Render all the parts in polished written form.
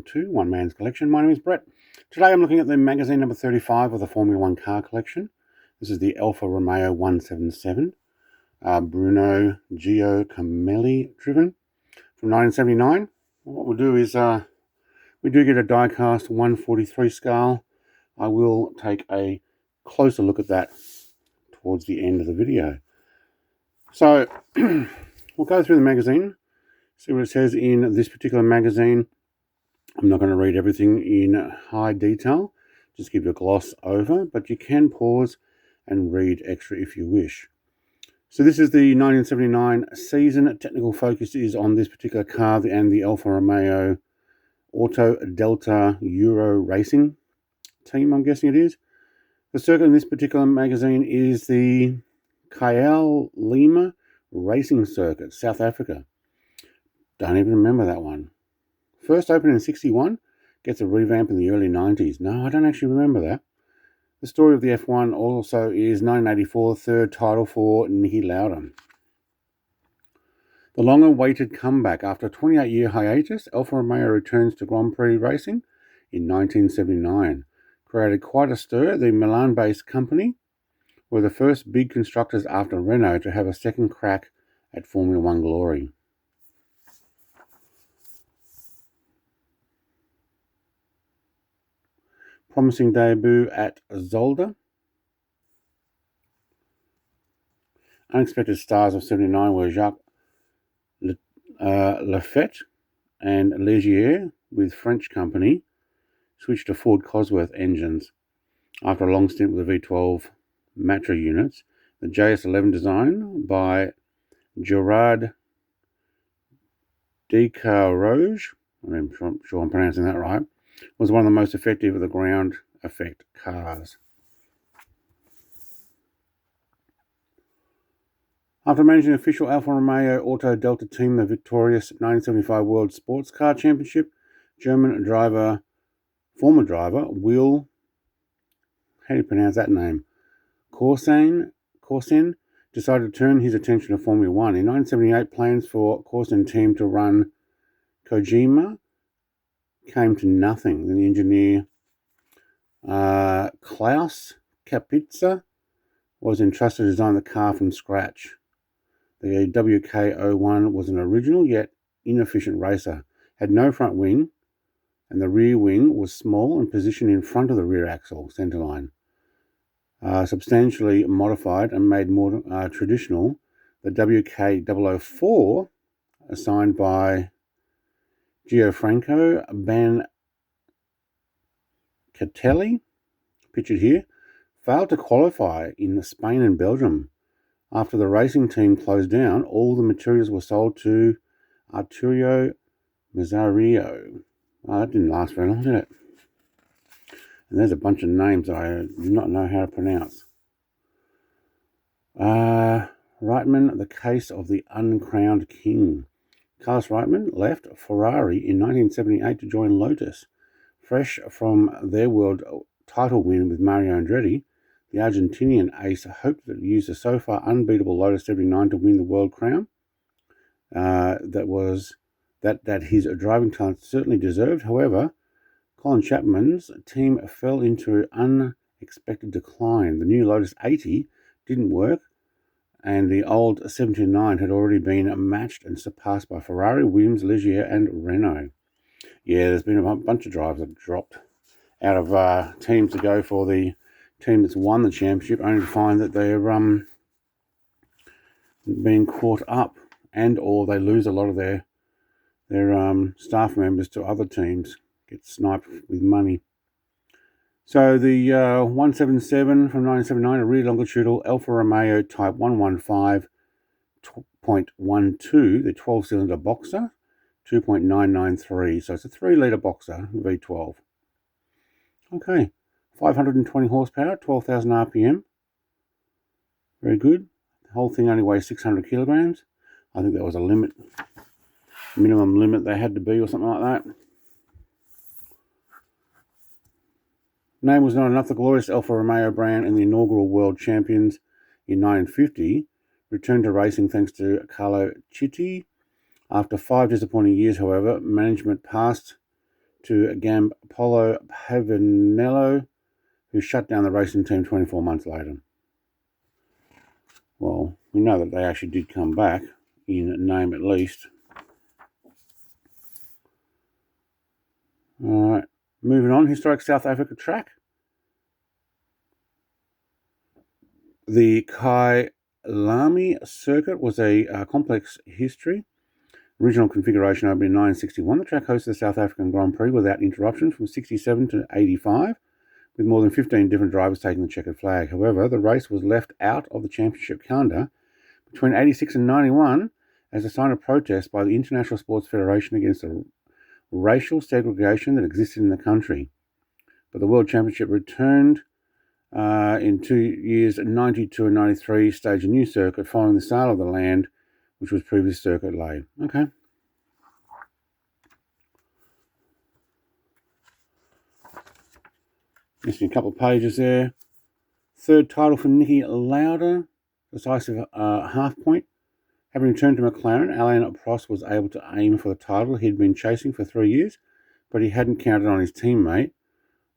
welcome to One Man's Collection. My name is Brett. Today I'm looking at the magazine number 35 of the Formula One car collection. This is the Alfa Romeo 177, Bruno Giacomelli driven from 1979. What we'll do is we do get a diecast 143 scale. I will take a closer look at that towards the end of the video. So we'll go through the magazine, see what it says in this particular magazine. I'm not going to read everything in high detail, just give you a gloss over, but you can pause and read extra if you wish. So this is the 1979 season. Technical focus is on this particular car and the Alfa Romeo Auto Delta Euro Racing team, I'm guessing it is. The circuit in this particular magazine is the Kyle Lima Racing Circuit, South Africa. Don't even remember that one. First opened in 61, gets a revamp in the early 90s. No, I don't actually remember that. The story of the F1 also is 1984, third title for Niki Lauda. The long-awaited comeback. After a 28-year hiatus, Alfa Romeo returns to Grand Prix racing in 1979. Created quite a stir. The Milan-based company were the first big constructors after Renault to have a second crack at Formula One glory. Promising debut at Zolder. Unexpected stars of 79 were Jacques Lafette and Legier, with French company, switched to Ford Cosworth engines. After a long stint with the V12 Matra units, the JS11 design by Gerard Descarroges, I'm sure I'm pronouncing that right, was one of the most effective of the ground effect cars. After managing the official Alfa Romeo Auto Delta team, the victorious 1975 World Sports Car Championship, German former driver Will, how do you pronounce that name? Corsen decided to turn his attention to Formula One. In 1978, plans for Corsen team to run Kojima came to nothing. Then the engineer Klaus Kapitza was entrusted to design the car from scratch. The WK-01 was an original yet inefficient racer, had no front wing, and the rear wing was small and positioned in front of the rear axle centerline. Substantially modified and made more traditional, the WK-004, assigned by Gianfranco Bancatelli, pictured here, failed to qualify in Spain and Belgium. After the racing team closed down, all the materials were sold to Arturo Mazzario. Oh, that didn't last very long, did it? And there's a bunch of names I do not know how to pronounce. Reitman, the case of the uncrowned king. Carlos Reitman left Ferrari in 1978 to join Lotus. Fresh from their world title win with Mario Andretti, the Argentinian ace hoped to use the so far unbeatable Lotus 79 to win the world crown. That his driving talent certainly deserved. However, Colin Chapman's team fell into unexpected decline. The new Lotus 80 didn't work, and the old 79 had already been matched and surpassed by Ferrari, Williams, Ligier, and Renault. Yeah, there's been a bunch of drivers that dropped out of teams to go for the team that's won the championship, only to find that they're being caught up, and or they lose a lot of their staff members to other teams, get sniped with money. So the 177 from 1979, a rear longitudinal Alfa Romeo Type 115.12, the 12-cylinder boxer, 2.993. So it's a 3-litre boxer, V12. Okay, 520 horsepower, 12,000 RPM. Very good. The whole thing only weighs 600 kilograms. I think that was a minimum limit they had to be, or something like that. Name was not enough. The glorious Alfa Romeo brand and the inaugural world champions in 1950 returned to racing thanks to Carlo Chitti. After 5 disappointing years, however, management passed to Giampaolo Pavanello, who shut down the racing team 24 months later. Well, we know that they actually did come back, in name at least. Alright, moving on, historic South Africa track. The Kyalami circuit was a complex history. Original configuration opened in 1961. The track hosted the South African Grand Prix without interruption from 67 to 85, with more than 15 different drivers taking the checkered flag. However, the race was left out of the championship calendar between 86 and 91 as a sign of protest by the International Sports Federation against the racial segregation that existed in the country. But the World Championship returned in 2 years, 92 and 93, staged a new circuit following the sale of the land, which was previous circuit laid. Okay. Missing a couple of pages there. Third title for Niki Lauda, decisive half point. Having returned to McLaren, Alain Prost was able to aim for the title he'd been chasing for 3 years, but he hadn't counted on his teammate.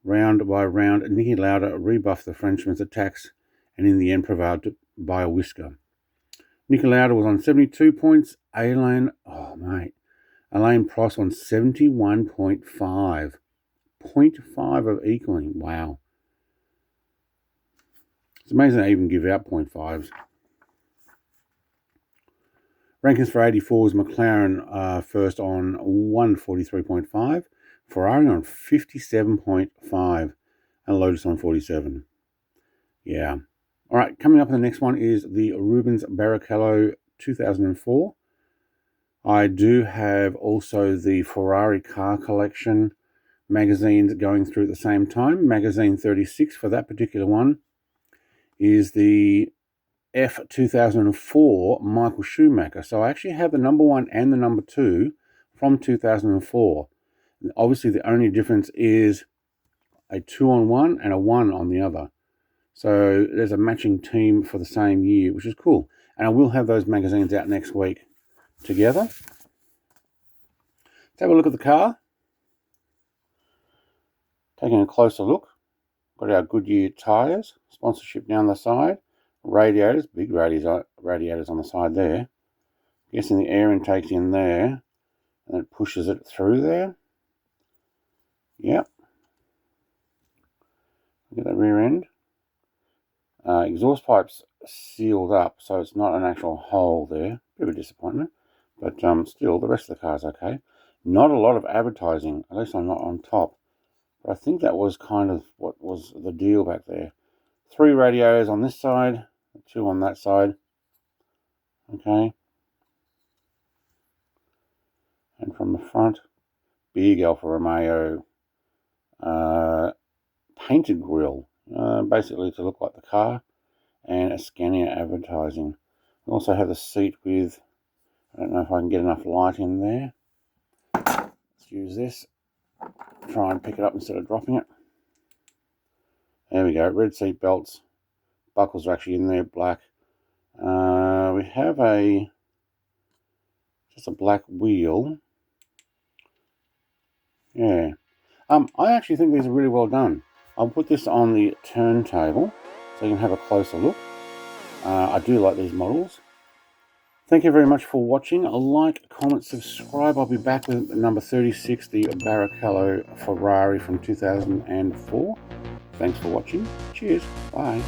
Round by round, Niki Lauda rebuffed the Frenchman's attacks and in the end prevailed by a whisker. Niki Lauda was on 72 points. Alain Prost on 71.5. 0.5 of equaling. Wow. It's amazing they even give out 0.5s. Rankings for 84 is McLaren first on 143.5. Ferrari on 57.5. And Lotus on 47. Yeah. All right, coming up in the next one is the Rubens Barrichello 2004. I do have also the Ferrari car collection magazines going through at the same time. Magazine 36 for that particular one is the F 2004 Michael Schumacher. So I actually have the number 1 and the number 2 from 2004. Obviously, the only difference is a 2 on one and a 1 on the other. So there's a matching team for the same year, which is cool. And I will have those magazines out next week together. Let's have a look at the car. Taking a closer look. Got our Goodyear tyres, sponsorship down the side, radiators, big radiators on the side there. Guessing the air intake's in there, and it pushes it through there. Yep. Look at that rear end. Exhaust pipe's sealed up, so it's not an actual hole there. Bit of a disappointment, but still, the rest of the car's okay. Not a lot of advertising, at least I'm not on top. But I think that was kind of what was the deal back there. 3 radiators on this side, 2 on that side. Okay. And from the front, big Alfa Romeo painted grille, basically to look like the car, and a Scania advertising. We also have the seat with, I don't know if I can get enough light in there. Let's use this. Try and pick it up instead of dropping it. There we go, red seat belts. Buckles are actually in there, black. We have just a black wheel. Yeah. I actually think these are really well done. I'll put this on the turntable so you can have a closer look. I do like these models. Thank you very much for watching. Like, comment, subscribe. I'll be back with number 36, the Barrichello Ferrari from 2004. Thanks for watching. Cheers. Bye.